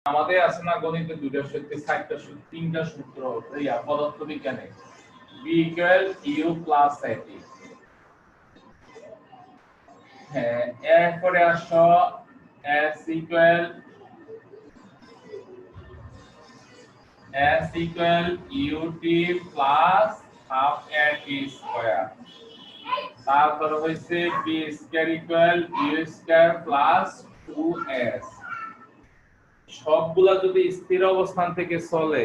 আমাদের আছে না গণিতে দুইটা সূত্র, চারটা সূত্র, তিনটা সূত্র পদার্থবিজ্ঞানে b u + at। হ্যাঁ, এরপরে আসো s ut plus half at square। তারপর হইছে b square equal u square plus 2s। সবগুলা যদি স্থির অবস্থান থেকে চলে,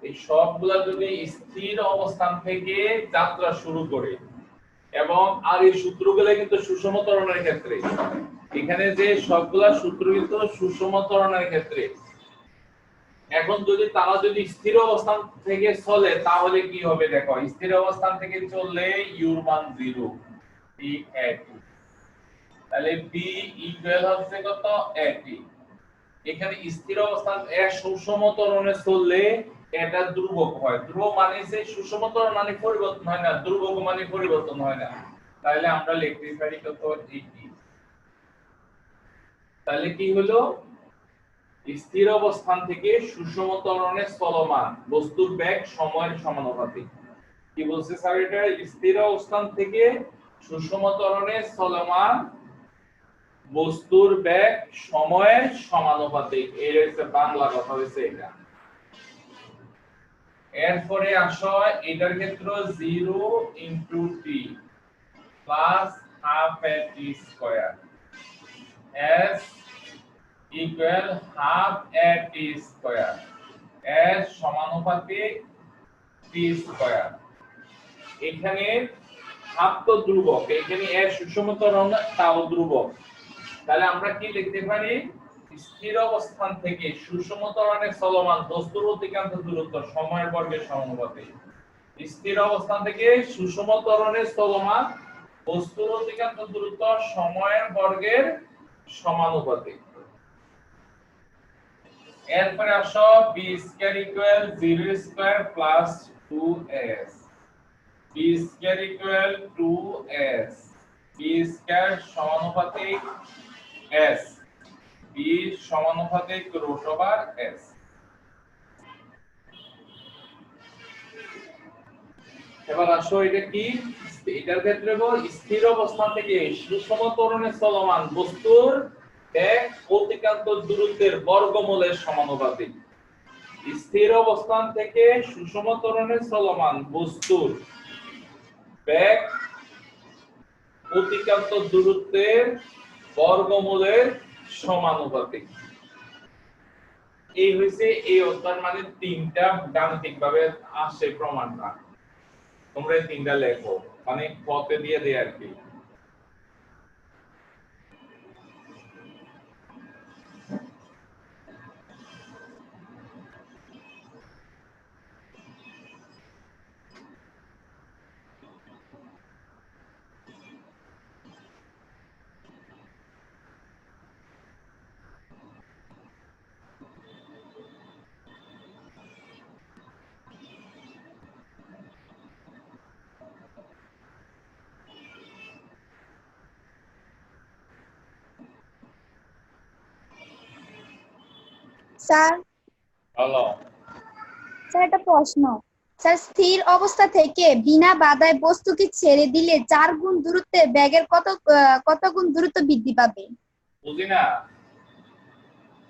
এই সবগুলা যদি স্থির অবস্থান থেকে যাত্রা শুরু করে, এবং আর এই সূত্রগুলো কিন্তু সুষম ত্বরণের ক্ষেত্রে, এখানে যে সবগুলা সূত্র কিন্তু সুষম ত্বরণের ক্ষেত্রে। এখন যদি তারা যদি স্থির অবস্থান থেকে চলে তাহলে কি হবে দেখো, স্থির অবস্থান থেকে চললে u এর মান 0, b at, তাহলে b ইকুয়াল হচ্ছে কত, at। এখানে স্থির অবস্থান এক সুষম ত্বরণে চললে এটা ধ্রুবক হয়। ধ্রুবক মানে যে সুষম ত্বরণ মানে পরিবর্তন হয় না, ধ্রুবক মানে পরিবর্তন হয় না। তাহলে আমরা লিখতে পারি কত, এটি। তাহলে কি হলো, স্থির অবস্থান থেকে সুষম ত্বরণে চলমান বস্তুর বেগ সময়ের সমানুপাতিক। কি বলছে স্যার, এটা স্থির অবস্থান থেকে সুষম ত্বরণে চলমান বস্তুর বেগ সময়ের সমানুপাতিক। এর হচ্ছে বাংলা কথা হইছে এটা। এরপরে আসো এটার ক্ষেত্রে 0 * t plus half at t square s equal half at t square s সমানুপাতিক t square। এখানে হাফ তো ধ্রুবক, এখানে এর সুষম ত্বরণ তাও ধ্রুবক। তাহলে আমরা কি লিখতে পারি, স্থির অবস্থান থেকে সুষম ত্বরণে চলমান বস্তুর অতিক্রান্ত দূরত্ব সময়ের বর্গের সমানুপাতিক। স্থির অবস্থান থেকে সুষম ত্বরণে চলমান বস্তুর অতিক্রান্ত দূরত্ব সময়ের বর্গের সমানুপাতিক। এরপরে আসো b square equal 0 square plus 2s, b square equal 2s, b square সমানুপাতিক s, b সমানুপাতিক √s। এবার আসো এটা কি, এটার ক্ষেত্রে স্থির অবস্থান থেকে সুষম ত্বরণে চলমান বস্তুর বেগ অতিক্রান্ত দূরত্বের বর্গমূলের সমানুপাতিক। স্থির অবস্থান থেকে সুষম ত্বরণে চলমান বস্তুর বেগ অতিক্রান্ত দূরত্বের বর্গমূলের সমানুপাতিক। এই হইছে এই অধ্যায়ের মানে তিনটা গাণিতিকভাবে আসে প্রমাণটা। তোমরা এই তিনটা লেখো, মানে পথে দিয়ে দেয় আর কি। স্যার হলো স্যার একটা প্রশ্ন। স্যার স্থির অবস্থা থেকে বিনা বাধায় বস্তুকে ছেড়ে দিলে 4 গুণ দূরত্বে ব্যাগের কত গুণ দূরত্ব বৃদ্ধি পাবে? বুঝি না।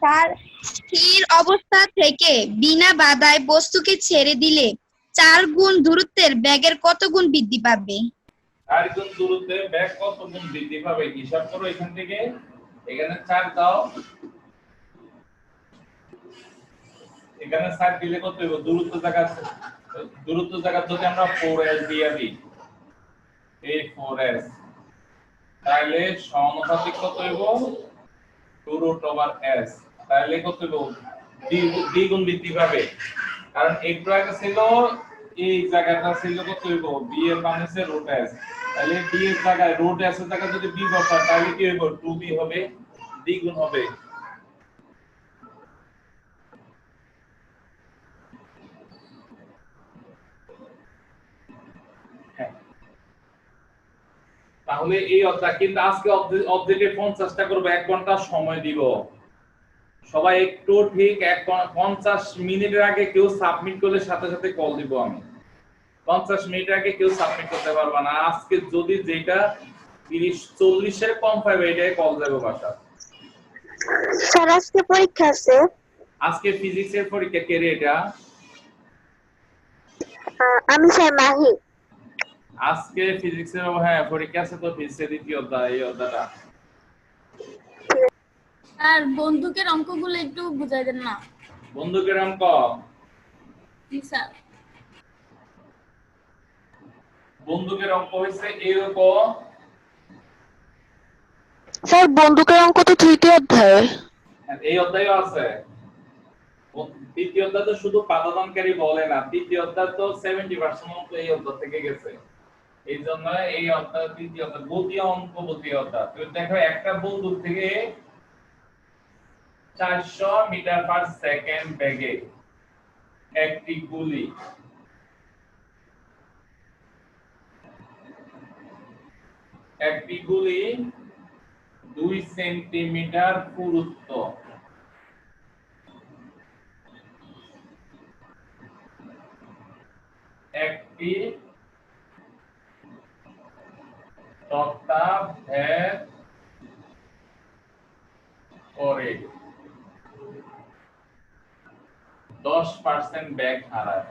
স্যার স্থির অবস্থা থেকে বিনা বাধায় বস্তুকে ছেড়ে দিলে 4 গুণ দূরত্বের ব্যাগের কত গুণ বৃদ্ধি পাবে? 4 গুণ দূরত্বে ব্যাগ কত গুণ বৃদ্ধি পাবে হিসাব করো এখান থেকে। এখানে 4 দাও, এখানে 4 দিলে কত হবে, দূরত্ব জায়গা যদি আমরা 4s দিয়ে দিই, এই 4s, তাহলে সমানুপাতিক কত হইব, 2√s। তাহলে কত হইব, দ্বিগুণ বৃদ্ধি পাবে। কারণ একটু আগে ছিল এই জায়গাটা ছিল কত হইব, b এর মান হচ্ছে √s। তাহলে b এর জায়গায় √s এর জায়গায় যদি b বসাই তাহলে কি হইব, 2b হবে, দ্বিগুণ হবে। তাহলে এই অধ্যায় কিন্তু আজকে অবজেক্টে 50টা করব, 1 ঘন্টা সময় দিব। সবাই একটু ঠিক 50 মিনিটের আগে কেউ সাবমিট করলে সাথে সাথে কল দিব আমি। 50 মিনিট আগে কেউ সাবমিট করতে পারবে না। আজকে যদি যেটা 30-40 এর কম পাবে এটাই কল দেবো বাসা। স্যার আজকে পরীক্ষা আছে। আজকে ফিজিক্সের পরীক্ষা কে রে এটা? আমি স্যার মাহি। আজকে ফিজিক্সের হ্যাঁ পরীক্ষা আছে, তো ফিজিক্সের দ্বিতীয় অধ্যায় এই অধ্যায়টা। আর বন্দুকের অঙ্কগুলো একটু বুঝাই দেন না। বন্দুকের অঙ্ক? জি স্যার। বন্দুকের অঙ্ক হইছে এরকম। স্যার বন্দুকের অঙ্ক তো তৃতীয় অধ্যায়ে। এই অধ্যায়ও আছে। তৃতীয় অধ্যায় তো শুধু পাদাদানকারী বলে না, তৃতীয় অধ্যায় তো 70% অঙ্ক এই অধ্যায় থেকে গেছে। এই জন্য এই অধ্যায় তৃতীয় অধ্যায় গতি অঙ্ক গতি অধ্যায়। তো দেখো একটা বন্দুক থেকে 400 মিটার পার সেকেন্ড বেগে একটি গুলি একটি গুলি 2 সেন্টিমিটার পুরুত্ব একটি তক্তা ভেদ করে 10% বেগ হারায়।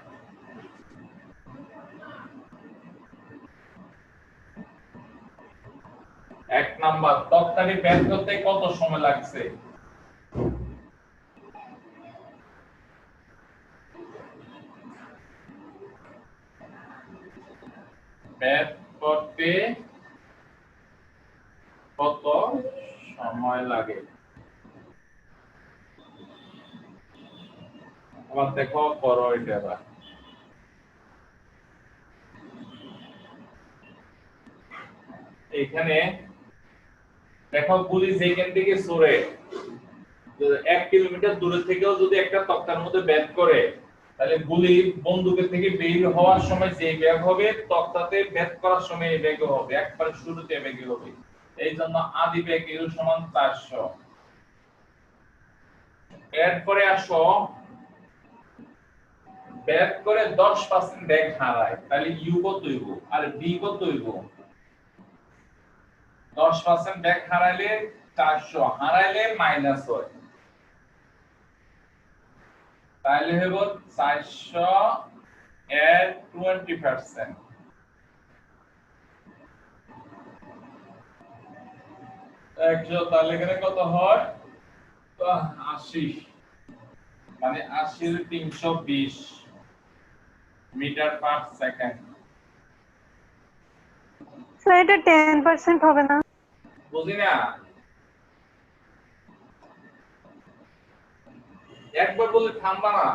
এক নাম্বার, তক্তাটি বের করতে কত সময় লাগছে? বের করতে কত সময় লাগে? আবার দেখো করো এটা এবার। এখানে দেখো গুলি যেখান থেকে ছড়ে 1 কিলোমিটার দূরে থেকেও যদি একটা তক্তার মধ্যে বের করে, তাহলে গুলি বন্দুকের থেকে বের হওয়ার সময় যে বেগ হবে তক্তাতে বের করার সময় এই বেগ হবে, একবার শুরুতে বেগ হবে। এই জন্য আদি বেগ ইউ সমান 400। এরপরে আসো বের করে 10% বেগ হারায়, তাহলে ইউ কত হইব আর বি কত হইব? 10% বেগ হারাইলে 400, হারাইলে মাইনাস হয়, তাহলে হইব 400 এর 20%। তাহলে এখানে কত হয়? 80, মানে 80 এর 320 মিটার পার সেকেন্ড। স্যার এটা 10% হবে না? বুঝি না, একবার বলে থামবা না।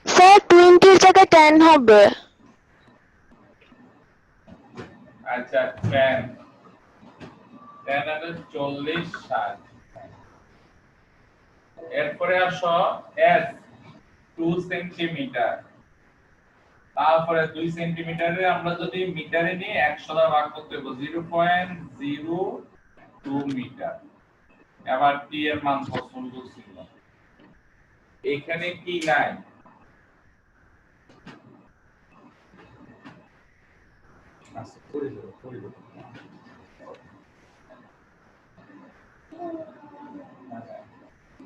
স্যার 20 এর জায়গায় 10 হবে। আচ্ছা 10 আর 40 60। এরপরে আসো এস 2 সেন্টিমিটার, তারপরে 2 সেন্টিমিটারে আমরা যদি মিটারে নিয়ে 100 দ্বারা ভাগ করতে হবে 0.02 মিটার। এবার টি এর মান পছন্দ ছিল, এখানে কি নাই? আচ্ছা করে দেব।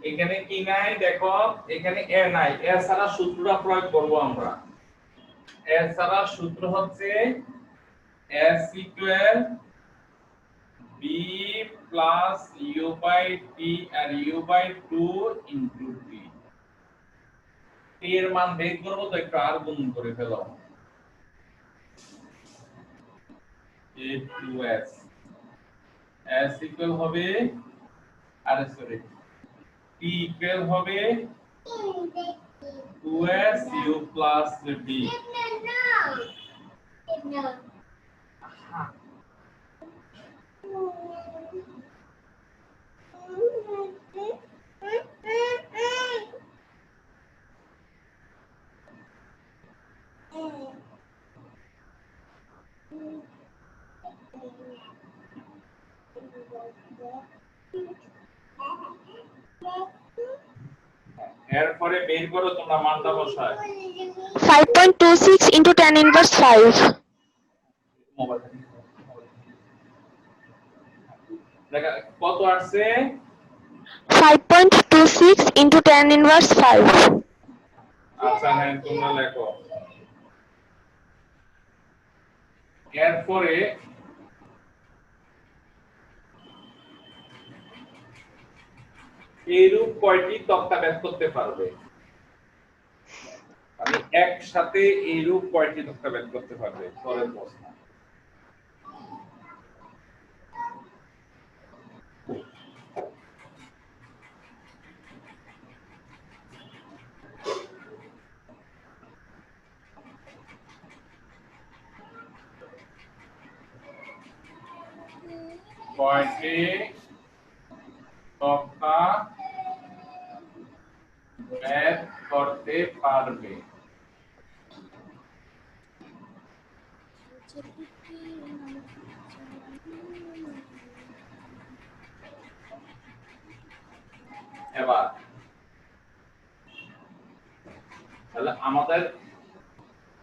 এখানে কি নাই দেখো, এখানে এ নাই, এ ছাড়া সূত্রটা প্রয়োগ করব আমরা। এ ছাড়া সূত্র হচ্ছে s equal b plus u by t আর u by 2 into t। t এর মান বের করব, তো একটু আর গুণ করে ফেলো, a2s s ইকুয়াল হবে আর সরি t ইকুয়াল হবে 2s u প্লাস b। এরপরে বের করো তোমরা মানটা বসায় 5.26 into tan inverse 5. মোবাইল দেখা কত আসছে 5.26 into tan inverse 5. আচ্ছা হ্যাঁ তোমরা লেখো এরপরে এইরূপ কয়টি তক্তা বের করতে পারবে আমি একসাথে এইরূপ কয়টি তক্তা বের করতে পারবে পরের প্রশ্ন কয়টি তক্তা বের করতে পারবে এবার তাহলে আমাদের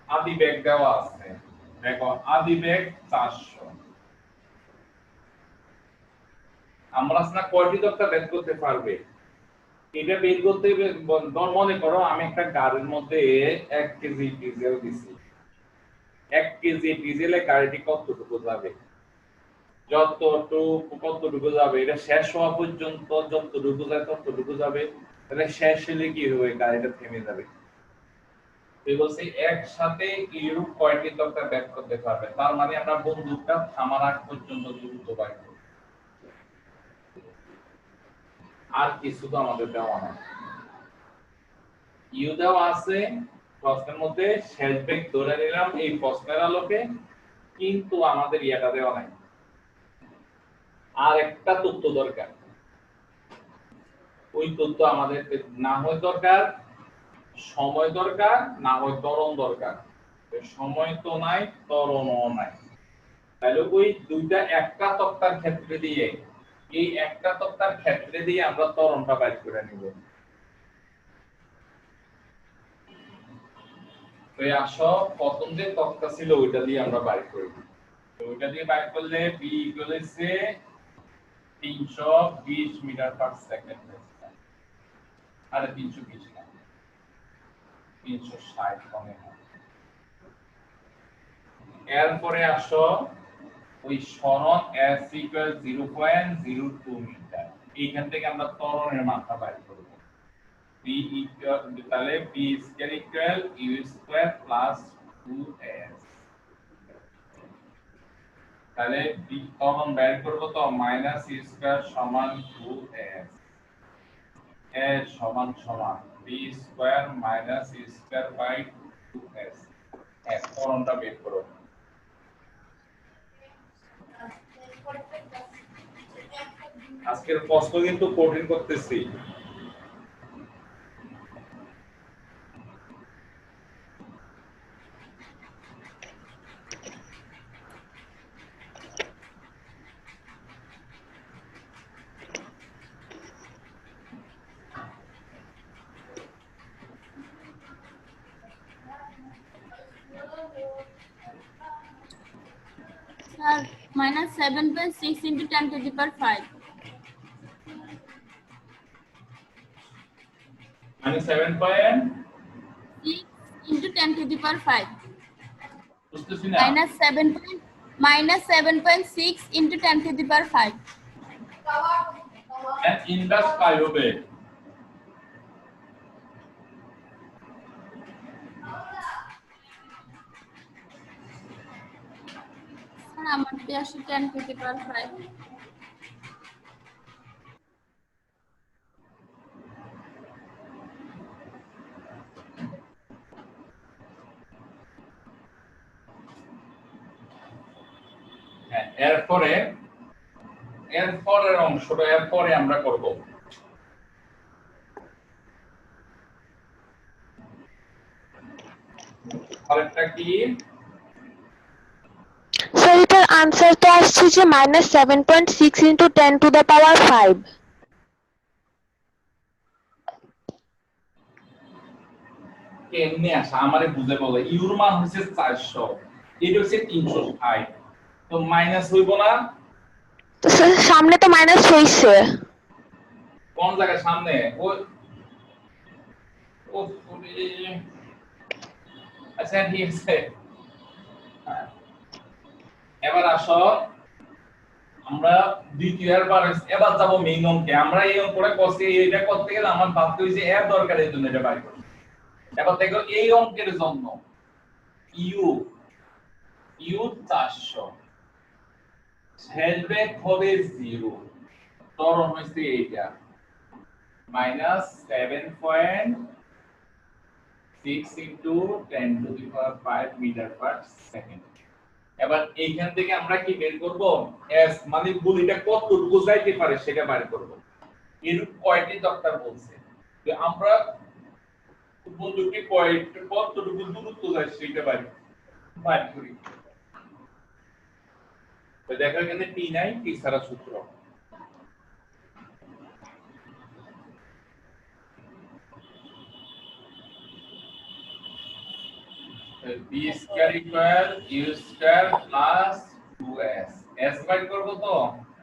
আদি বেগ দেওয়া আছে দেখো আদি বেগ 400 আমরা না কয়টি তক্তা বের করতে পারবে এটা বের করতে মনে করো আমি একটা গাড়ির মধ্যে 1 কেজি ডিজেল দিছি 1 কেজি ডিজেলে গাড়িটি কতটুকু যাবে কতটুকু যাবে এটা শেষ হওয়া পর্যন্ত যতটুকু যায় ততটুকু যাবে তাহলে শেষ হলে কি হবে গাড়িটা থেমে যাবে এই বলছি একসাথে ইউরোপ কয়টি তক্তা বের করতে পারবে তার মানে আমরা বন্দুকটা থামার আগ পর্যন্ত দ্রুত বাইক আর কিছু তো আমাদের দেওয়া নাই ইউ দেওয়া আছে প্রশ্নের মধ্যে শেষ বেগ ধরে নিলাম এই প্রশ্নের আলোকে কিন্তু আমাদের ইয়াটা দেওয়া নাই আর একটা তথ্য দরকার ওই তথ্য আমাদের না হয় দরকার সময় দরকার না হয় ত্বরণ দরকার সময় তো নাই ত্বরণও নাই তাহলে ওই দুইটা একটা তক্তার ক্ষেত্রে দিয়ে এই একটা তক্তার ক্ষেত্রে দিয়ে আমরা ত্বরণটা বাইর করে নিব তো এই আসো প্রথম যে তক্তা ছিল ওইটা দিয়ে আমরা বাইর করি তো ওইটা দিয়ে বাইর করলে b ইকুয়াল হচ্ছে 320 মিটার পার সেকেন্ড আরে 320 না 360 কমে এরপরে আসো ওই সরণ s ইকুয়াল 0.02 মিটার এইখান থেকে আমরা ত্বরণের মাত্রা বাইর করব b ইকুয়াল তাহলে b square equal u square plus 2s তাহলে b ত্বরণ বের করব তো মাইনাস u স্কয়ার সমান 2s s সমান সমান b square minus u square by 2s এর ত্বরণটা বের করব আজকের প্রশ্ন কিন্তু কঠিন করতেছি sir -7.6 into 10 to the power 5 মানে 7 6 into 10 to the power 5 বুঝতেছি না -7.6 into 10 to the power 5 and inverse pi হবে স্যার আমার দিয়ে আসে 10 to the power 5 হ্যাঁ এরপরের অংশটা এরপরে আমরা করব আরেকটা কি So এটার আনসার তো আসছে যে -7.6 into 10 to the power 5। কেমনে আসা আমারে বুঝে বলে ইউর মান হচ্ছে 400, এটা হচ্ছে 360, তো মাইনাস হইব না? তো সামনে তো মাইনাস হইছে। কোন জায়গায় সামনে? ওই ও আচ্ছা ঠিক আছে। এবার আসো আমরা দ্বিতীয় বার এবার যাব মেইন অঙ্কে। আমরা এই অঙ্কটা করছি, এটা করতে গেলে আমার ভাবতে হইছে এর দরকার, এই জন্য এটা বাইর করছি। এবার দেখো এই অঙ্কের জন্য ইউ 400 হেলবেক হবে 0, ত্বরণ হইছে এইটা -7.6 into 10 to the power 5 meter per second। এবার এইখান থেকে আমরা কি বের করব? s মানে গুলিটা কতটুকু যাইতে পারে সেটা বের করব। এর কয়টি তক্তা বলছে যে আমরা বন্ধুকে কতটুকু দূরত্ব যায় সেটা বের করি। তো দেখো এখানে p নাই, p ছাড়া সূত্র b square equal u square plus 2s। s বাইর করব তো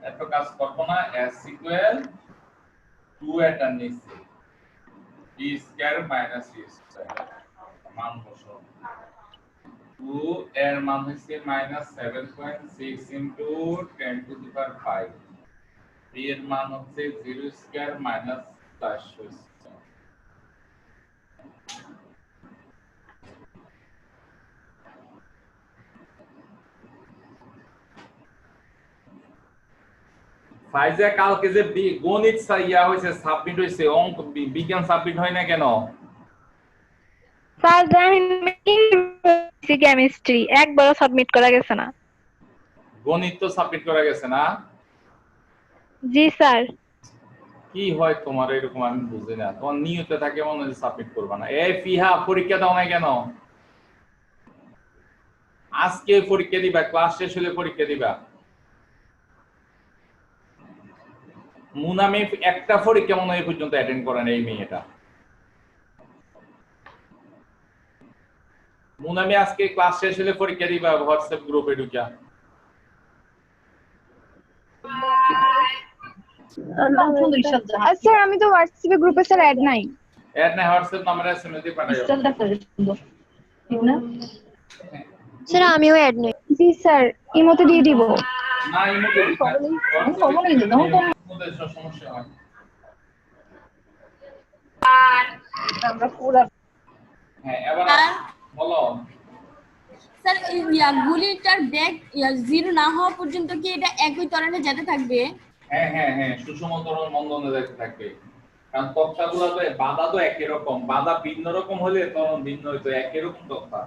এত কাজ করব না, s ইকুয়াল 2 এটা নিচে b square minus u square মান বসাও। 2 এর মান হচ্ছে -7.6 into 10 to the power 5, b এর মান হচ্ছে 0 স্কয়ার মাইনাস 400 স্কয়ার। ফাইজা কালকে যে গণিত ইয়া হইছে, সাবমিট হইছে, অঙ্ক বিজ্ঞান সাবমিট হয় না কেন? স্যার জানেন কেমিস্ট্রি একবারও সাবমিট করা গেছে না। গণিত তো সাবমিট করা গেছে না? জি স্যার। কি হয় তোমার এরকম আমি বুঝি না, তোমার নিয়ত থাকে মনে হয় সাবমিট করবা না। এই ফিহা পরীক্ষা দাও না কেন? আজকে পরীক্ষা দিবা, ক্লাস শেষ হলে পরীক্ষা দিবা। মুনামি একটা পরীক্ষা মনে হয় পর্যন্ত অ্যাটেন্ড করেন এই মেয়েটা। মুনামি আজকে ক্লাস শেষ হলে পরীক্ষা দিবা হোয়াটসঅ্যাপ গ্রুপে ঢুকিয়া। স্যার আমি তো হোয়াটসঅ্যাপ গ্রুপে স্যার অ্যাড নাই। অ্যাড না হোয়াটসঅ্যাপ নম্বরে এসএমএস দিয়ে পাঠাও। স্যার আমিও অ্যাড নই। জি স্যার ইমোতে দিয়ে দিব। না ইমোতে দিবা, সমস্যা হয়। আমরা পুরো হ্যাঁ এবার বলো স্যার গুলিটার ব্যাগ 0 না হওয়া পর্যন্ত কি এটা একই ত্বরণে যেতে থাকবে? হ্যাঁ হ্যাঁ হ্যাঁ সুষম ত্বরণ মন্দনে যাইতে থাকবে, কারণ তক্তাগুলো তো বাধা তো একই রকম, বাধা ভিন্ন রকম হলে ত্বরণ ভিন্ন হইতো, একই রকম তক্তা।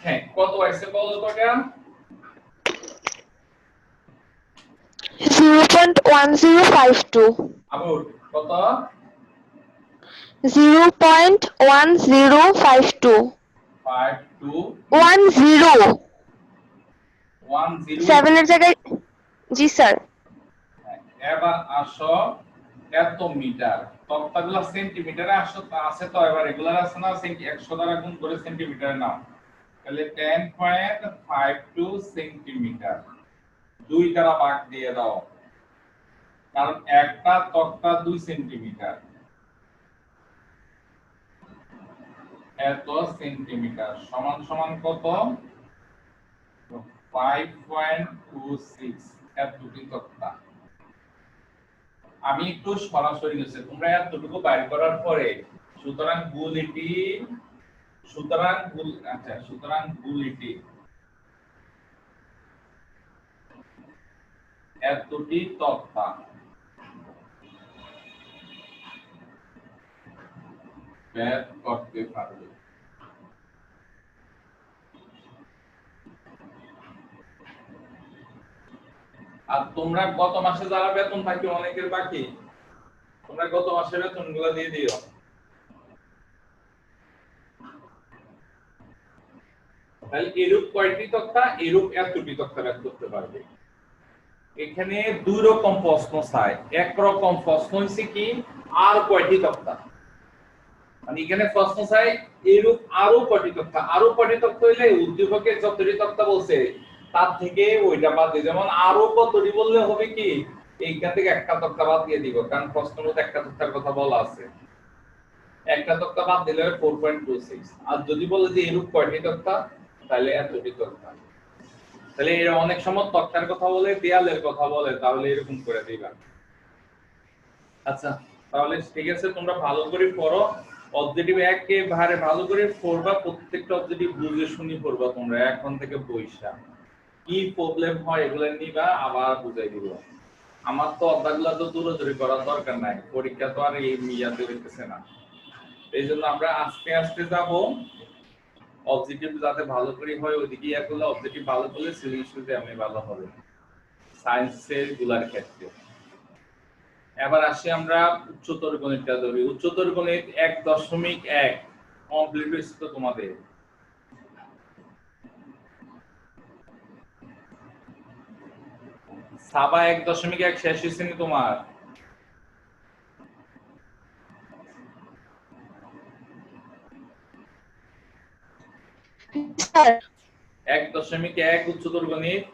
হ্যাঁ কত আসছে বলো তো এটা? 0.1052। আবুল কত? 0.1052। 52 10 7 এর জায়গায়। জি স্যার। এবার আসো এত মিটার, তক্তাগুলো সেন্টিমিটারে আছে তো, এবার রেগুলার আছে না, 100 দ্বারা গুণ করে সেন্টিমিটারে নাও, তাহলে 10.52 সেন্টিমিটার 2 দ্বারা ভাগ দিয়ে দাও, কারণ একটা তক্তা 2 সেন্টিমিটার, এত সেন্টিমিটার সমান সমান কত? 5.26 এতটুকু তক্তা। আমি একটু সরাসরি গেছে, তোমরা এতটুকু বাইর করার পরে সুতরাং গুলিটি এতটি তক্তা বের করতে পারবে। আর তোমরা গত মাসে যারা বেতন পাইছো অনেকের বাকি, তোমরা গত মাসের বেতনগুলো দিয়ে দিও। তাহলে এরূপ কয়টি তক্তা, এরূপ এতটি তক্তা বের করতে পারবে। এখানে দুই রকম প্রশ্ন চাই। এক রকম প্রশ্ন হইছে কি আর কয়টি তক্তা, মানে এখানে প্রশ্ন চাই এরূপ আরো কয়টি তক্তা। আরো কয়টি তক্তা হইলে উদ্দীপকের যতটি তক্তা বলছে তার থেকে ওইটা বাদ দিয়ে, যেমন আরো কতটি বললে হবে কি এইখান থেকে একটা তক্তা বাদ দিয়ে দিব, কারণ প্রশ্নের মধ্যে একটা তক্তার কথা বলা আছে। একটা তক্তা বাদ দিলে 4.26। আর যদি বলে যে এরূপ কয়টি তক্তা, তাহলে এতটি তক্তা। তাহলে এরা অনেক সময় তক্তার কথা বলে, দেয়ালের কথা বলে, তাহলে এরকম করে দিবা। আচ্ছা তাহলে ঠিক আছে, তোমরা ভালো করে পড়ো। অবজেক্টিভ একেবারে ভালো করে পড়বা, প্রত্যেকটা অবজেক্টিভ বুঝে শুনি পড়বা তোমরা এখন থেকে বইসা। কি প্রবলেম হয় এগুলো নিবা, আবার বুঝাই দিব। আমার তো অধ্যায়গুলো তো দূরদূরি করার দরকার নাই, পরীক্ষা তো আর এই মিয়াতে হইতেছে না। এই জন্য আমরা আস্তে আস্তে যাব, অবজেক্টিভ যাতে ভালো করে হয় ওইদিকে ইয়া করলে, অবজেক্টিভ ভালো করলে সৃজনশীলতে এমনি ভালো হবে সায়েন্সের গুলার ক্ষেত্রে। এবার আসি আমরা উচ্চতর গণিতটা ধরি। উচ্চতর গণিত 1.1 কমপ্লিট হয়েছে তো তোমাদের। সাবা 1.1 শেষ হয়েছে নি তোমার? স্যার 1.1 উচ্চতর গণিত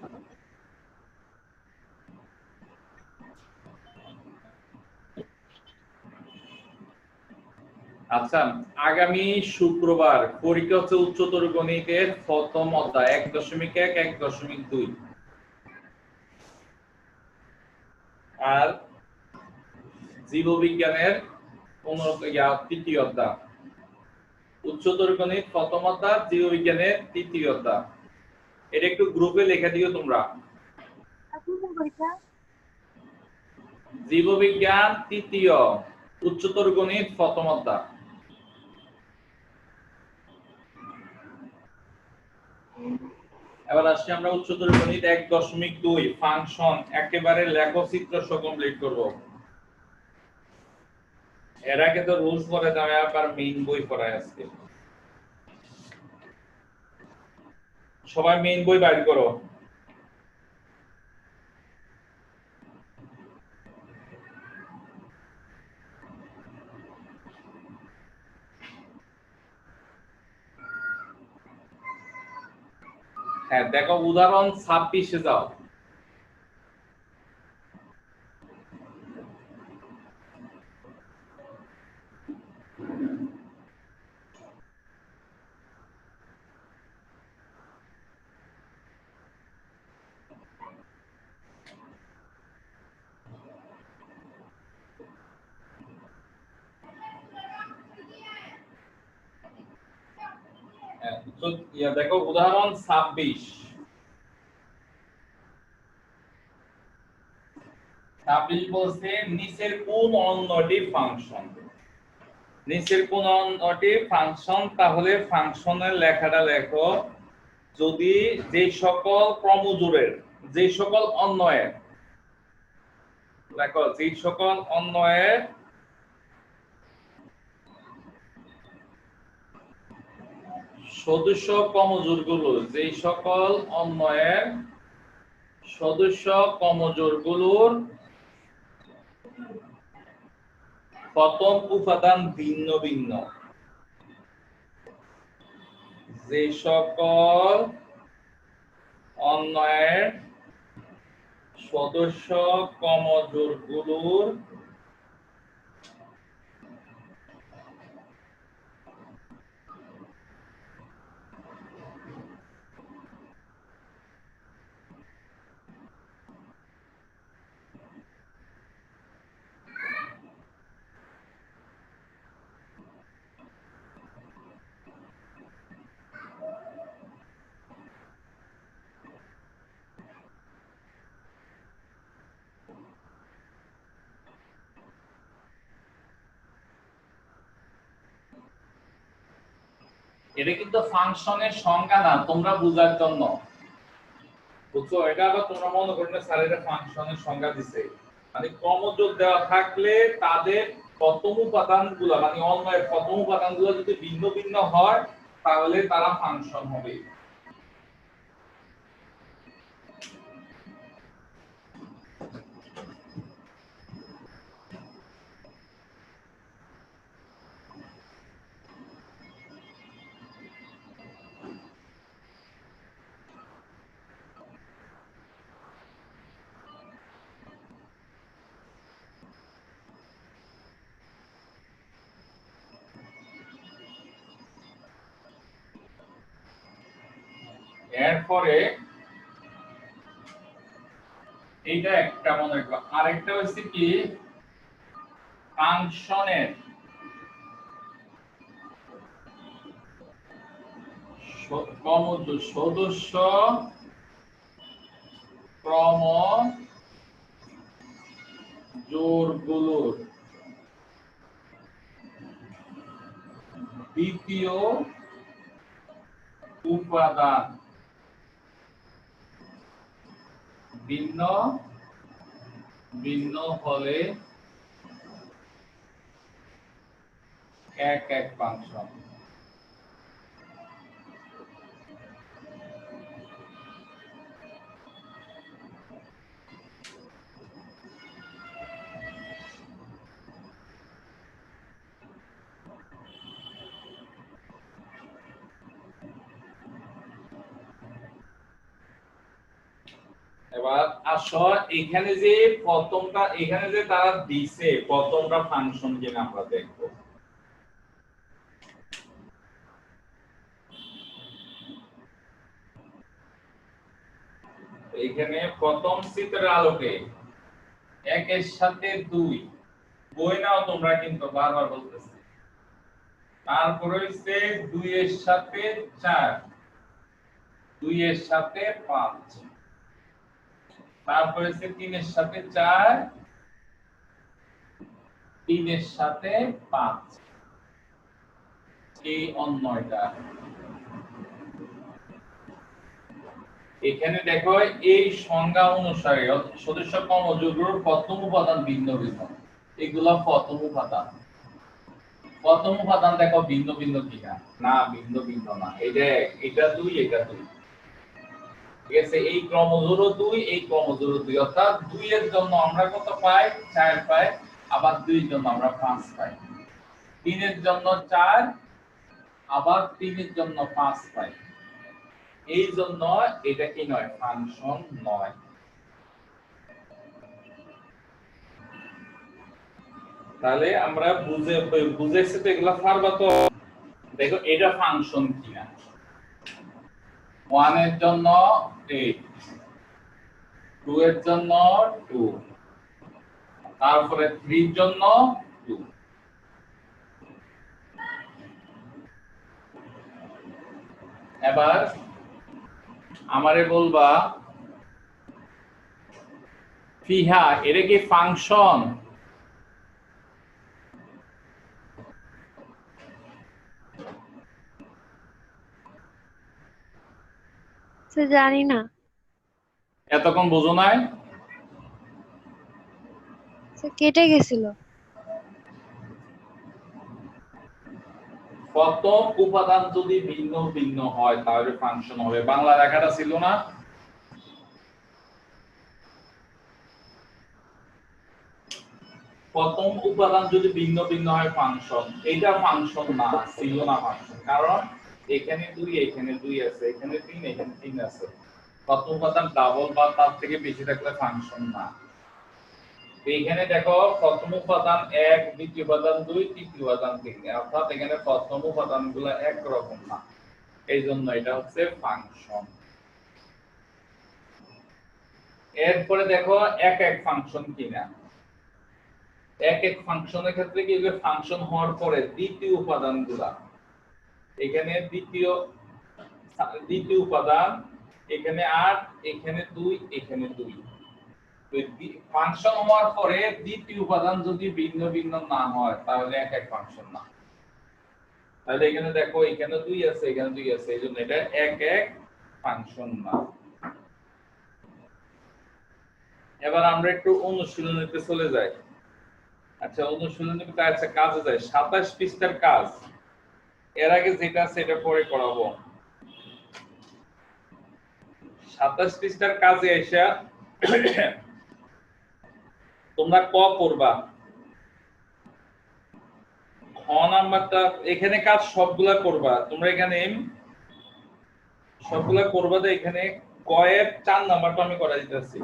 আচ্ছা, আগামী শুক্রবার পরীক্ষা হচ্ছে উচ্চতর গণিতের প্রথম অধ্যায় 1.1 1.2 আর জীববিজ্ঞানের তৃতীয় অধ্যায়। উচ্চতর গণিত প্রথম অধ্যায়, জীববিজ্ঞানের তৃতীয় অধ্যায়। এটা একটু গ্রুপে লিখে দিও তোমরা। জীববিজ্ঞান তৃতীয়, উচ্চতর গণিত প্রথম অধ্যায়। এবার আসছি আমরা উচ্চতর গণিত 1.2 ফাংশন, একেবারে লেখচিত্র সহ কমপ্লিট করব। এর আগে তো রুলস পড়ে দাও, আবার মেইন বই পড়ায় আজকে। সবাই মেইন বই বাইর করো। হ্যাঁ দেখো, উদাহরণ 26-এ যাও। দেখো উদাহরণ 26 বলছে নিচের কোন অন্যটি ফাংশন। নিচের কোন অন্যটি ফাংশন, তাহলে ফাংশনের লেখাটা লেখো। যদি যে সকল ক্রমজোড়ের, যে সকল অন্বয়ের, দেখো যে সকল অন্বয়ের সদস্য ক্রমজোড়গুলো, যে সকল অন্বয়ের সদস্য ক্রমজোড়গুলোর প্রথম উপাদান ভিন্ন ভিন্ন, যে সকল অন্বয়ের সদস্য ক্রমজোড়গুলোর এটা কিন্তু ফাংশনের সংজ্ঞা না, তোমরা বোঝার জন্য বুঝছো। এটা আবার তোমরা মনে করো না স্যার এটা ফাংশনের সংজ্ঞা দিছে, মানে ক্রমজোড় দেওয়া থাকলে তাদের প্রথম উপাদানগুলো, মানে অন্যয়ের প্রথম উপাদানগুলো যদি ভিন্ন ভিন্ন হয় তাহলে তারা ফাংশন হবে। এরপরে এইটা একটা মনে রাখবা, আরেকটা হচ্ছে কি ফাংশনের সদস্য ক্রম জোড়গুলোর দ্বিতীয় উপাদান ভিন্ন ভিন্ন হলে এক এক ফাংশন। এবার আসো এখানে যে প্রথমটা, এখানে যে তারা দিছে প্রথমটা ফাংশন কিনা আমরা দেখব। এখানে প্রথম চিত্রের আলোকে একের সাথে 2 বই নাও তোমরা, কিন্তু বারবার বলতেছি। তারপর হইছে 2 এর সাথে 4, 2 এর সাথে 5, তারপর হচ্ছে 3 এর সাথে 4, 3 এর সাথে 5, এই অন্যটা। এখানে দেখো এই সংজ্ঞা অনুসারে সদস্য ক্রম যুগ্মর প্রথম উপাদান ভিন্ন ভিন্ন, এগুলা প্রথম উপাদান। প্রথম উপাদান দেখো ভিন্ন ভিন্ন কিনা, না ভিন্ন ভিন্ন না, এটা 2 এটা 2, ঠিক আছে। এই ক্রমজোড় 2, এই ক্রমজোড় 2, অর্থাৎ 2 এর জন্য আমরা কত পাই? 4 পাই। আবার 2 এর জন্য আমরা 5 পাই। 3 এর জন্য 4, আবার 3 এর জন্য 5 পাই। এই জন্য এটা কি নয়? ফাংশন নয়। তাহলে আমরা বুঝেছি তো, এগুলা পারবা তো। দেখো এটা ফাংশন কিনা। 1 এর জন্য 8, 2 এর জন্য 2, তারপরে 3 এর জন্য 2। এবার আমারে বলবা ফিহা এটা কি ফাংশন? জানি না, এতক্ষণ বুঝো নাই? কেটে গেছিল। প্রথম উপাদান যদি ভিন্ন ভিন্ন হয় তাহলে ফাংশন হবে। বাংলা লেখাটা ছিল না? প্রথম উপাদান যদি ভিন্ন ভিন্ন হয় ফাংশন, এটা ফাংশন না, ছিল না ফাংশন। কারণ এখানে 2, এখানে 2 আছে, এখানে 3, এখানে 3 আছে। প্রথম উপাদান ডাবল বা তার থেকে বেশি থাকলে ফাংশন না। এখানে দেখো প্রথম উপাদান 1, দ্বিতীয় উপাদান 2, তৃতীয় উপাদান 3, অর্থাৎ এখানে প্রথম উপাদানগুলো একরকম না, এই জন্য এটা হচ্ছে ফাংশন। এরপরে দেখো এক এক ফাংশন কিনা। এক এক ফাংশনের ক্ষেত্রে কি হবে? ফাংশন হওয়ার পরে দ্বিতীয় উপাদানগুলা, এখানে দ্বিতীয় উপাদান, এখানে 8, এখানে 2, এখানে 2। ফাংশন হওয়ার পরে দ্বিতীয় উপাদান যদি ভিন্ন ভিন্ন না হয় তাহলে এক এক ফাংশন না। তাহলে এখানে দেখো এখানে 2 আছে, এখানে 2 আছে, এইজন্য এটা এক এক ফাংশন না। এবার আমরা একটু অনুশীলনীতে চলে যাই। আচ্ছা, অনুশীলনীতে আছে কাজে যাই। 27 পৃষ্ঠার কাজ, এর আগে যেটা সেটা পরে করাবো। 27 পৃষ্ঠার কাজে এসে তোমরা ক করবা, খ নাম্বারটা এখানে কাজ সবগুলা করবা তোমরা। এখানে সবগুলা করবা, তো এখানে ক এর 4 নাম্বারটা আমি করা দিতেছি।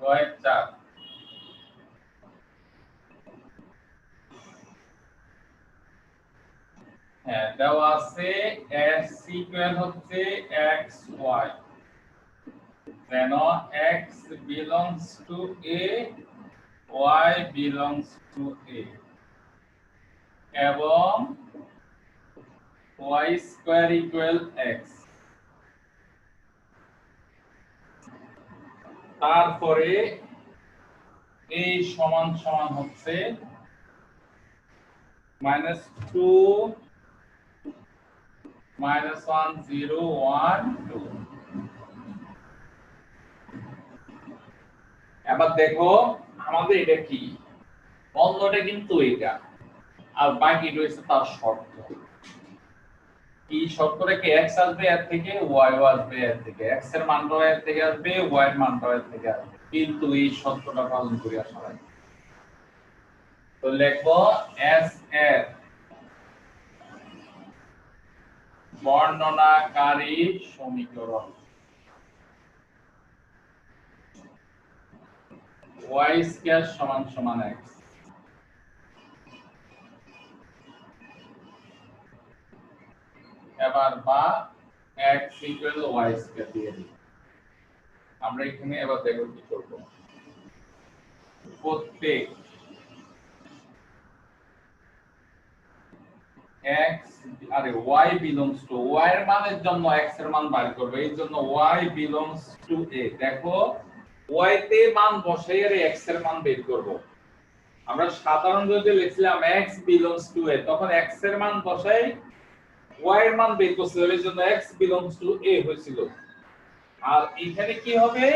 4 হ্যাঁ দেওয়া আছে x ইকুয়াল হচ্ছে xy then x belongs to a y belongs to a এবং y square equal x তারপরে এই সমান সমান হচ্ছে -2 -1 0 1 2 এবার দেখো আমাদের এটা কি অন্যটা কিন্তু এটা আর বাকি রয়েছে তার শর্ত কি শর্ত রেখে x আসবে এর থেকে y আসবে এর থেকে x এর মানটা এর থেকে আসবে y এর মানটা এর থেকে আসবে কিন্তু এই শর্তটা পালন করে আসা হয় তো লিখবো s এর বর্ণনাকারী সমীকরণ y স্কয়ার সমান সমান x এবার বা x ইকুয়াল y স্কয়ার দিয়ে দিই আমরা এখানে এবার দেখো কি করব প্রত্যেক x আরে y belongs to y এর মানের জন্য x এর মান বের করব এই জন্য y belongs to a দেখো y তে মান বসাই আর x এর মান বের করব আমরা সাধারণ যদি লিখছিলাম x belongs to a তখন x এর মান বসাই y এর মান বের করছিলাম এই জন্য x belongs to a হয়েছিল আর এখানে কি হবে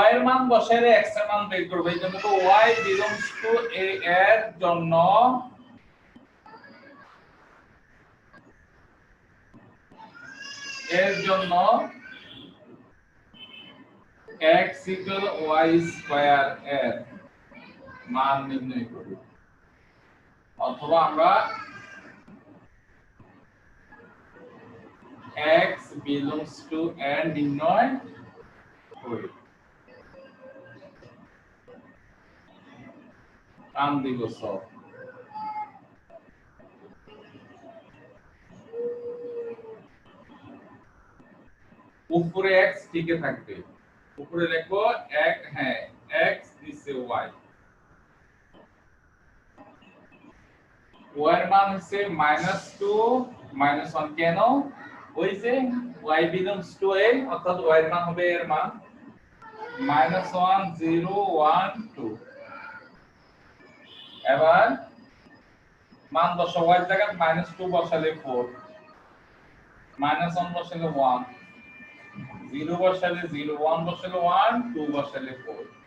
y এর মান বসাই আর x এর মান বের করব এই জন্য তো y belongs to a এর জন্য x equal y square এর মান নির্ণয় করি অথবা আমরা x belongs to a নির্ণয় করি কাম দিব সব উপরে x টিকে থাকবে উপরে লিখো এক হ্যাঁ x দিছে y y এর মান হচ্ছে -2 -1 কেন ওই যে y belongs to a অর্থাৎ y এর মান হবে এর মান -1 0 1 2 এবার মান বসাও y এর জায়গায় -2 বসালে 4 -1 বসালে 1 0 বসালে 0 1 বসালে 1 2 বসালে 4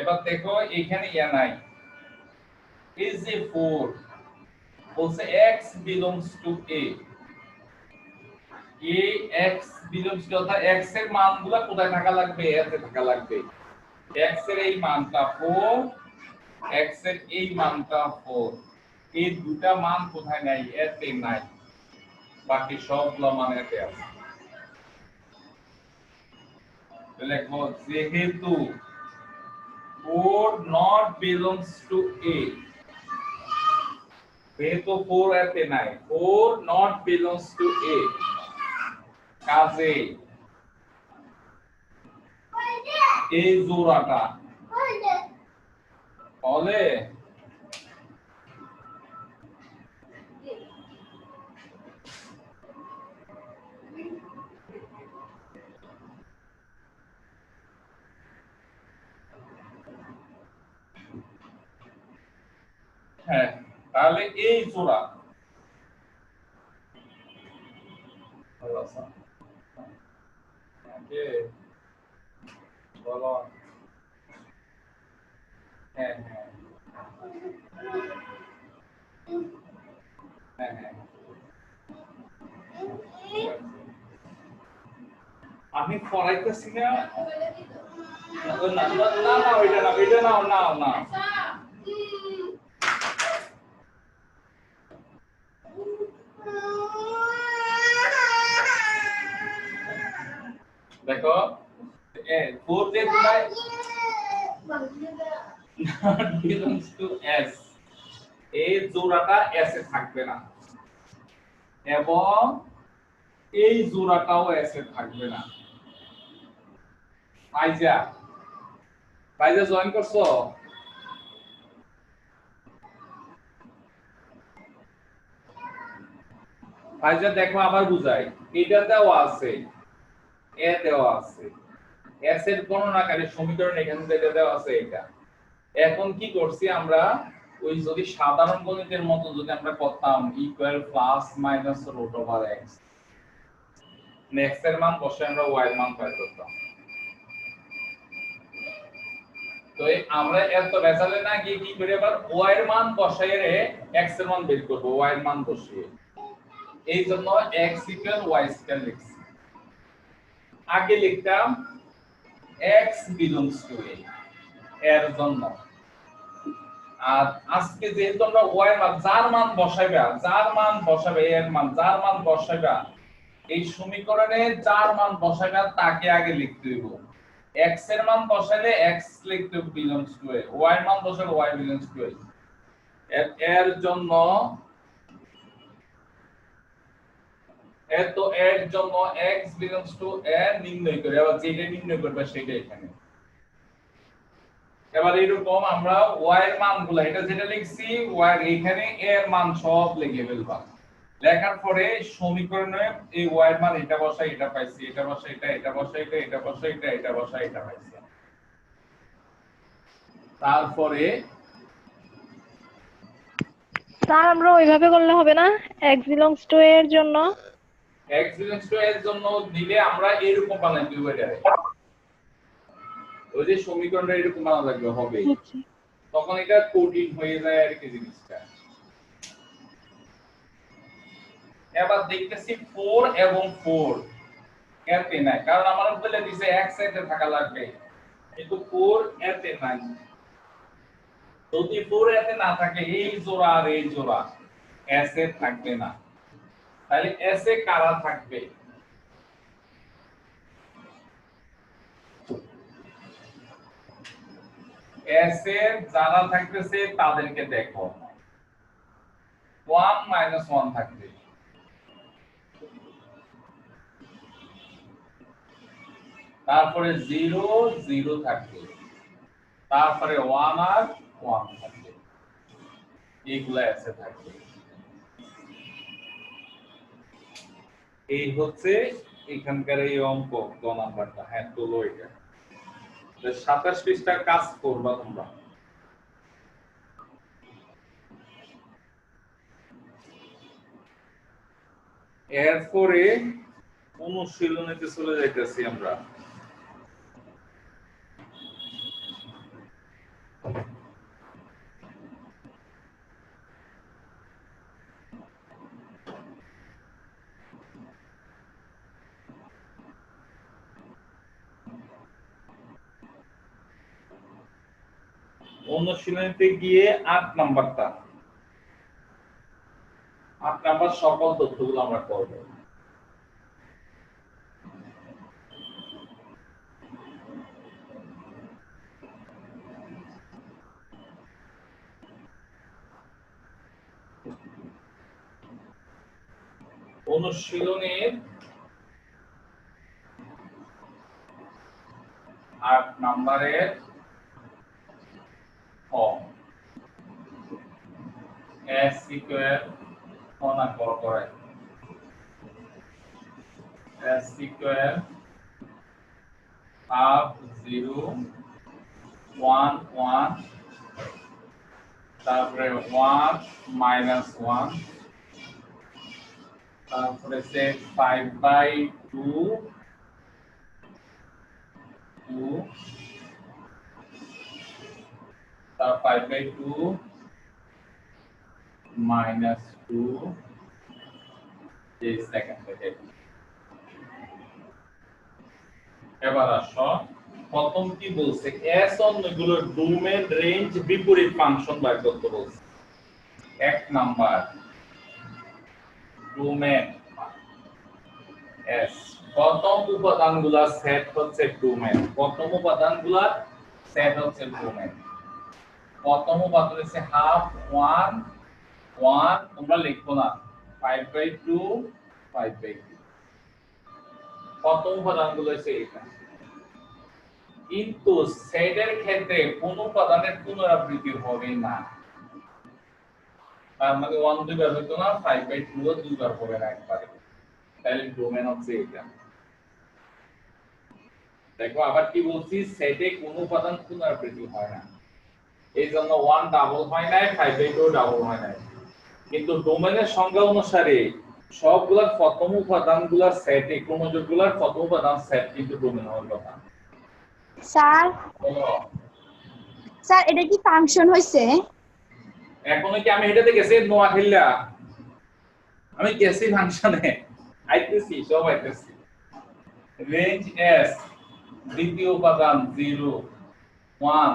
এবার দেখো এখানে ইয়া নাই is a 4 বলছে x belongs to a x belongs to অর্থাৎ x এর মানগুলো কোথায় থাকা লাগবে এতে থাকা লাগবে x এর এই মানটা 4 x এর এই মানটা 4 এই দুটো মান কোথায় নাই এতে নাই বাকি সবগুলো মান এতে আছে লিখবো যেহেতু 4 not belongs to a যেহেতু 4 এতে নাই 4 not belongs to a কাজে এই জোড়াটা বলে হ্যাঁ তাহলে এই জোড়া বলো হ্যাঁ হ্যাঁ হ্যাঁ হ্যাঁ আমি পড়াইতেছি না না না না না ওইটা না না না দেখো 4 যে তোমার belongs to s এই জোড়াটা s এ থাকবে না এবং এই জোড়াটাও s এ থাকবে না ফাইজা জয়েন করছো ফাইজা দেখো আবার বুঝাই এটা দেওয়া আছে এ দেওয়া আছে s এর গণনাকারী সমীকরণ এখানে যেটা দেওয়া আছে এটা এখন কি করছি আমরা ওই যদি সাধারণ গণিতের মতো যদি আমরা করতাম equal plus minus root over x x এর মান বসে আমরা y এর মান বের করতাম তো আমরা এত বেসালে না গিয়ে কি করে আবার y এর মান বসাইয়ে x এর মান বের করব y এর মান বসিয়ে এই জন্য x y স্কয়ার লিখছি আগে লিখতাম x belongs to a এর জন্য আর আজকে যেহেতু আমরা y এর মান যার মান বসাবে এর মান যার মান বসাবে এই সমীকরণে যার মান বসাবে তাকে আগে লিখতে হইব x এর মান বসালে x লিখতে হবে belongs to a y এর মান বসালে y belongs to a এর জন্য এর জন্য x belongs to a নির্ণয় করে আবার যেটা নির্ণয় করবে সেটা এখানে এবার এরকম আমরা y এর মানগুলো এটা যেটা লিখছি y এর এখানে a এর মান সব লিখে ফেলবা লেখার পরে সমীকরণে এই y এর মান এটা বসাই এটা পাইছি এটা বসাই এটা বসাই এটা বসাই এটা বসাই এটা পাইছি তারপরে স্যার আমরা ওইভাবে করলে হবে না x belongs to a এর জন্য x belongs to a এর জন্য দিলে আমরা এরকম বানাই দিব এটা ওই যে সমীকরণটা এরকম বানানো লাগবে হবে তখন এটা কঠিন হয়ে যায় আর কি জিনিসটা এবার দেখতেছি 4 এবং 4 এতে নাই কারণ আমার বলে দিছে x এতে থাকা লাগবে কিন্তু 4 এতে নাই যদি 4 এতে না থাকে এই জোড়া আর এই জোড়া s এ থাকবে না তাহলে s এ কারা থাকবে s এর যারা থাকতেছে তাদেরকে দেখো 1 1 থাকবে তারপরে 0 0 থাকবে তারপরে 1 আর 1 থাকবে এইগুলা s এ থাকবে এই হচ্ছে এখানকার এই অঙ্ক গ নাম্বারটা হ্যাঁ তো এটা 27 পৃষ্ঠার কাজ করবা তোমরা এরপরে অনুশীলনীতে চলে যাইতেছি আমরা অনুশীলনীতে গিয়ে 8 নাম্বারটা 8 নাম্বার সকল তথ্যগুলো আমরা করব অনুশীলনের 8 নম্বরের s equal কোনা করে s equal half 0 1 1 তারপরে 1 minus 1 তারপরে সে 5/2 2 তার 5/2 minus 2 এই সেকেন্ড থেকে এবার আসো খ প্রথম কি বলছে এস অন্যগুলোর ডোমেন রেঞ্জ বিপরীত ফাংশন বের করতে বলছে এক নাম্বার ডোমেন এস প্রথম উপাদানগুলোর সেট হচ্ছে ডোমেন প্রথম উপাদানগুলোর সেট হচ্ছে ডোমেন প্রথম উপাদান হচ্ছে হাফ 1 1 তোমরা লিখো না 5/2 5/2 প্রথম উপাদানগুলো হচ্ছে এটা কিন্তু সেটের ক্ষেত্রে কোন উপাদানের পুনরাবৃত্তি হবে না তার মানে 1 দুইবার হইতো না 5/2 দুইবার হবে না একবারে তাহলে ডোমেন হচ্ছে এটা দেখো আবার কি বলছি সেটে কোন উপাদান পুনরাবৃত্তি হয় না এই জন্য 1 ডাবল হয় না 5/2 ডাবল হয় না কিন্তু ডোমেনের সংজ্ঞা অনুসারে সবগুলোর প্রথম উপাদানগুলোর সেটে ক্রোমোজোমগুলোর প্রথম উপাদান সেট কিন্তু ডোমেন হওয়ার কথা স্যার বলো স্যার এটা কি ফাংশন হইছে এখন কি আমি এটাতে গেছি নোয়া খেললা আমি গেছি ফাংশনে আইতেছি সব আইতেছি রেঞ্জ এস দ্বিতীয় উপাদান 0 1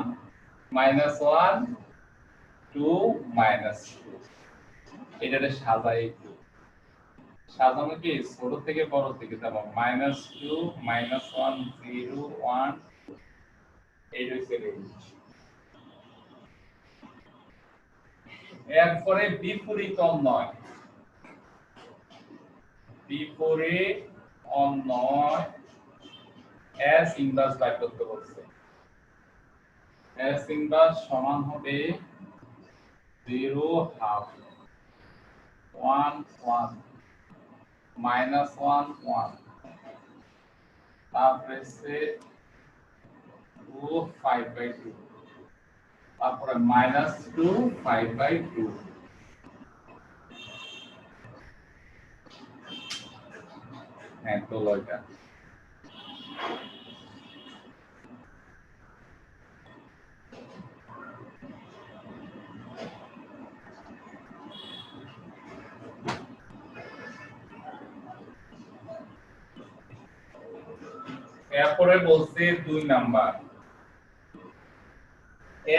-1 2 -2 এটাতে সাজাই একটু সাজানো কি ছোট থেকে বড় থেকে যাব -2 -1 0 1 এই হচ্ছে রেঞ্জ এরপরে বিপরীত অন্যয় বিপরীত অন্যয় এস ইনভার্স বাই করতে বলছে এস ইনভার্স সমান হবে 0 হাফ 1 1 -1 1 তারপরে সে 2 5/2 তারপরে -2 5/2 হ্যাঁ তো লয়টা এরপরে বলছে 2 নাম্বার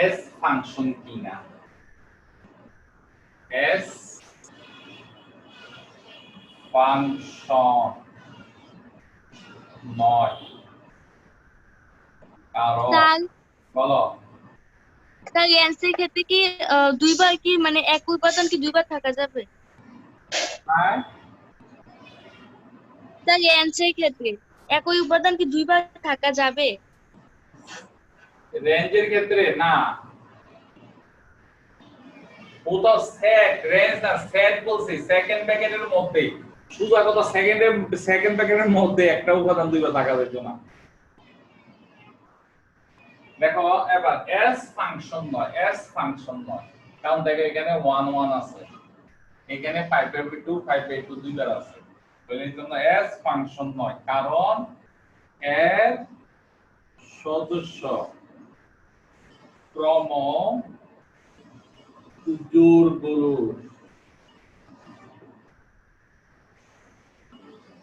এস ফাংশন কিনা এস ফাংশন নয় কারণ স্যার বলো স্যার এর ক্ষেত্রে কি দুইবার কি মানে এক উপাদান কি দুইবার থাকা যাবে হ্যাঁ স্যার এর ক্ষেত্রে একই উপাদান কি দুইবার থাকা যাবে রেঞ্জের ক্ষেত্রে না ও তো সেট রেঞ্জ না সেট বলছি সেকেন্ড ব্র্যাকেটের মধ্যে সোজা কথা সেকেন্ড ব্র্যাকেটের মধ্যে একটা উপাদান দুইবার থাকা যেত না দেখো এবার এস ফাংশন নয় কারণ দেখো এখানে 1 1 আছে এখানে 5/2 5/2 দুইবার আছে তাহলে এর জন্য এস ফাংশন নয় কারণ এর সদস্য ক্রম জোড়গুলোর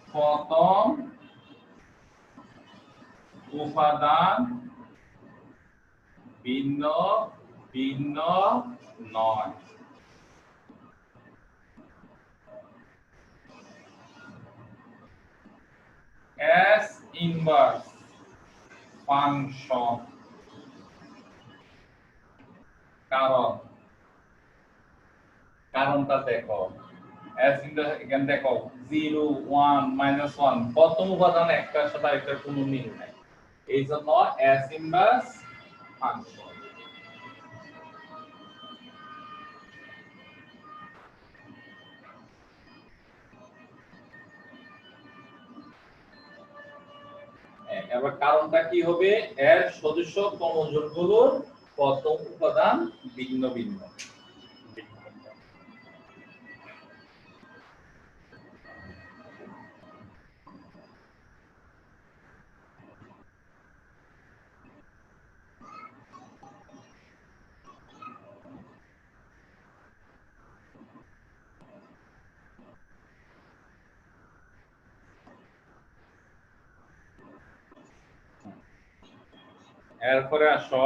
প্রথম উপাদান ভিন্ন ভিন্ন নয় S ইনভার্স ফাংশন কারণটা দেখো S ইনভার্স এখানে দেখো 0 1 -1 প্রথম উপাদান একটার সাথে আরেকটার কোনো মিল নাই এই জন্য S ইনভার্স ফাংশন এবার কারণটা কি হবে এর সদস্য ক্রমজোড়গুলোর প্রথম উপাদান ভিন্ন ভিন্ন এরপরে আসো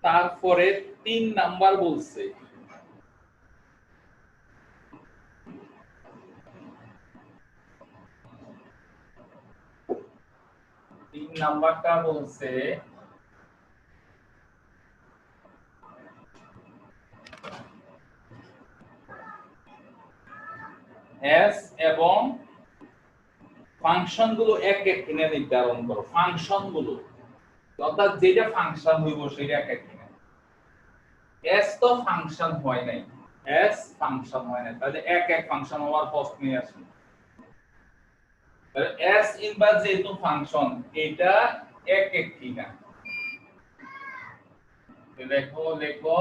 তারপরে 3 নাম্বার বলছে তিন নাম্বারটা বলছে এস এবং ফাংশন গুলো এক এক কিনে নির্ধারণ করো ফাংশন গুলো অর্থাৎ যেটা ফাংশন হইব সেটা এক এক কিনে এস তো ফাংশন হয় নাই এস ফাংশন হয় নাই তাহলে এক এক ফাংশন হওয়ার প্রশ্ন নিয়ে আসুন তাহলে এস ইনভার্স যেহেতু ফাংশন এটা এক এক কিনা দেখো লেখো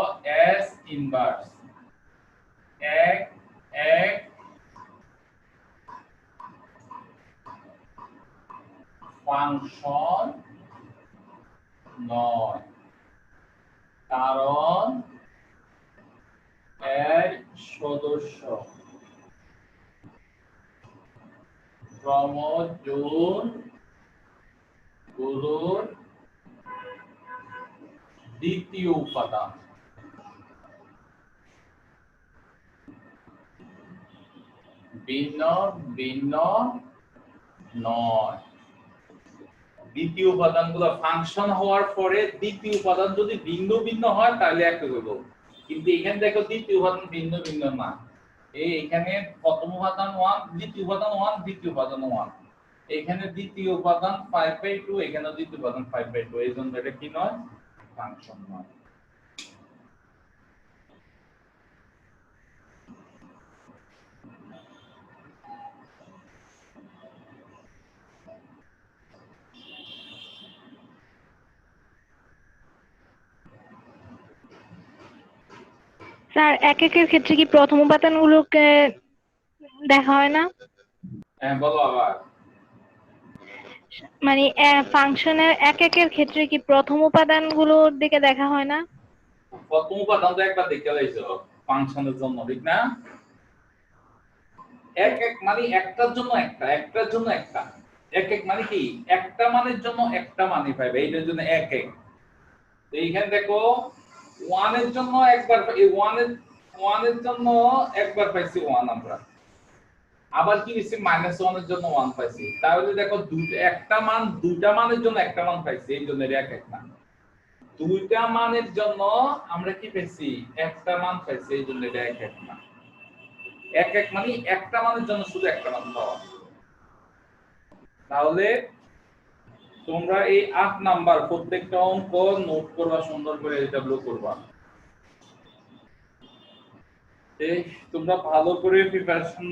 এস ইনভার্স এক এক ফাংশন নয় কারণ এর সদস্য ক্রমজোড় গুলোর দ্বিতীয় উপাদান ভিন্ন ভিন্ন নয় দ্বিতীয় উপাদানগুলো ফাংশন হওয়ার পরে দ্বিতীয় উপাদান যদি ভিন্ন ভিন্ন হয় তাহলে একই হইব কিন্তু এখানে দেখো দ্বিতীয় উপাদান ভিন্ন ভিন্ন না এখানে প্রথম উপাদান 1 দ্বিতীয় উপাদান 1 দ্বিতীয় উপাদান 1 এখানে দ্বিতীয় উপাদান 5/2 এখানে দ্বিতীয় উপাদান 5/2 এইজন্য এটা কি নয় ফাংশন নয় স্যার এক একের ক্ষেত্রে কি প্রথম উপাদানগুলোকে দেখা হয় না? হ্যাঁ বলো আবার মানে ফাংশনের এক একের ক্ষেত্রে কি প্রথম উপাদানগুলোর দিকে দেখা হয় না? প্রথম উপাদান তো একবার দেখে লাইছো ফাংশনের জন্য ঠিক না এক এক মানে একটার জন্য একটা একটার জন্য একটা এক এক মানে কি একটা মানের জন্য একটা মানে পাইবে এইটার জন্য এক এক তো এইখানে দেখো 1 এর জন্য একবার এই 1 এর জন্য একবার পাইছি 1 আমরা আবার কি হইছে -1 এর জন্য 1 পাইছি তাহলে দেখো একটা মান দুইটা মানের জন্য একটা মান পাইছি এই জন্য এক এক না দুইটা মানের জন্য আমরা কি পেয়েছি একটা মান পাইছি এই জন্য এটা এক এক না এক এক মানে একটা মানের জন্য শুধু একটা মান পাওয়া তাহলে তোমরা এই 8 নাম্বার প্রত্যেকটা অঙ্ক নোট করবা সুন্দর করে এডব্লিউ করবা তোমরা ভালো করে প্রিপারেশন